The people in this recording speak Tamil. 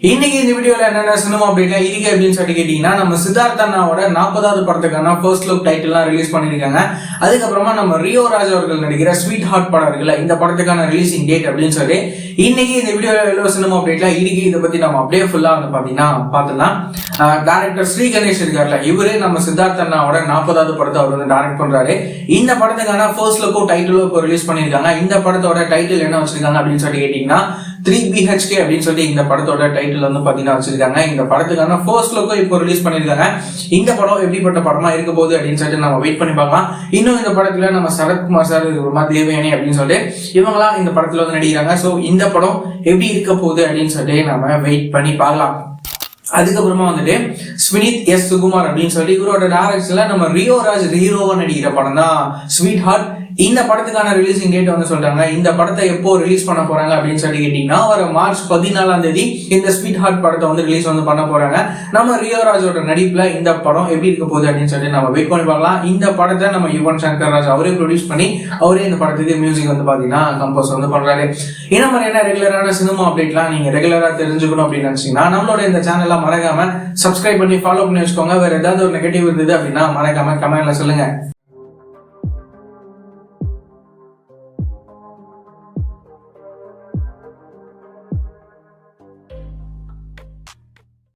இன்னைக்கு இந்த வீடியோல என்னென்ன சினிமா அப்டேட்ல இருக்கு அப்படின்னு சொல்லி கேட்டீங்கன்னா, நம்ம சித்தார்த் அண்ணாவோட 40வது படத்துக்கான ஃபர்ஸ்ட் லுக் டைட்டில்லாம் ரிலீஸ் பண்ணிருக்காங்க. அதுக்கப்புறமா நம்ம ரியோ ராஜ் அவர்கள் நடிக்கிற ஸ்வீட் ஹார்ட் படம் இருக்குல்ல, இந்த படத்துக்கான ரிலீசிங் டேட் அப்படின்னு சொல்லி இன்னைக்கு இந்த வீடியோல எவ்வளவு சினிமா அப்டேட்ல இருக்கு. இதை பத்தி நம்ம அப்படியே ஃபுல்லா வந்து பாத்தீங்கன்னா பாத்துலாம். டைரக்டர் ஸ்ரீ கணேஷ் இருக்காருல்ல, இவரே நம்ம சித்தார்த் அண்ணாவோட 40வது படத்தை அவர் வந்து டைரக்ட் பண்றாரு. இந்த படத்துக்கான ஃபர்ஸ்ட் லுக்கும் டைட்டிலும் இப்போ ரிலீஸ் பண்ணிருக்காங்க. இந்த படத்தோட டைட்டில் என்ன வச்சிருக்காங்க அப்படின்னு சொல்லி கேட்டீங்கன்னா 3BHK அப்படின்னு சொல்லி இந்த படத்தோட டைட்டில் வந்து பாத்தீங்கன்னா வச்சிருக்காங்க. இந்த படத்துக்கான ஃபர்ஸ்ட் லுக்கும் இப்போ ரிலீஸ் பண்ணிருக்காங்க. இந்த படம் எப்படிப்பட்ட படமா இருக்க போகுது அப்படின்னு சொல்லிட்டு நம்ம வெயிட் பண்ணி பார்க்கலாம். இன்னும் இந்த படத்துல நம்ம சரத்குமார் சார், தேவயானி அப்படின்னு சொல்லிட்டு இவங்கலாம் இந்த படத்துல வந்து நடிக்கிறாங்க. சோ இந்த படம் எப்படி இருக்க போகுது அப்படின்னு சொல்லிட்டு நம்ம வெயிட் பண்ணி பார்க்கலாம். அதுக்கப்புறமா வந்துட்டு ஸ்வினித் எஸ் சுகுமார் அப்படின்னு சொல்லி இவரோட டைரக்ஷன்ல நம்ம ரியோ ராஜ் ஹீரோவா நடிக்கிற படம் தான் ஸ்வீட் ஹார்ட். இந்த படத்துக்கான ரிலீசிங் டேட் வந்து சொல்றாங்க. இந்த படத்தை எப்போ ரிலீஸ் பண்ண போறாங்க அப்படின்னு சொல்லி கேட்டீங்கன்னா, வர மார்ச் 14ஆம் தேதி இந்த ஸ்வீட் ஹார்ட் படத்தை வந்து ரிலீஸ் வந்து பண்ண போறாங்க. நம்ம ரியோ ராஜோட நடிப்புல இந்த படம் எப்படி இருக்க போகுது அப்படின்னு சொல்லி நம்ம வெயிட் பண்ணி பார்க்கலாம். இந்த படத்தை நம்ம யுவன் சங்கர் ராஜ் அவரே ப்ரொடியூஸ் பண்ணி அவரே இந்த படத்துக்கு மியூசிக் வந்து பாத்தீங்கன்னா கம்போஸ் வந்து பண்றாரு. இந்த மாதிரியான ரெகுலரான சினிமா அப்டேட்லாம் நீங்க ரெகுலரா தெரிஞ்சுக்கணும் அப்படின்னு நினைச்சீங்கன்னா நம்மளோட இந்த சேனல்ல மறக்காம சப்ஸ்கிரைப் பண்ணி ஃபாலோ பண்ணி வச்சுக்கோங்க. வேற ஏதாவது ஒரு நெகட்டிவ் இருந்தது அப்படின்னா மறக்காம கமெண்ட்ல சொல்லுங்க.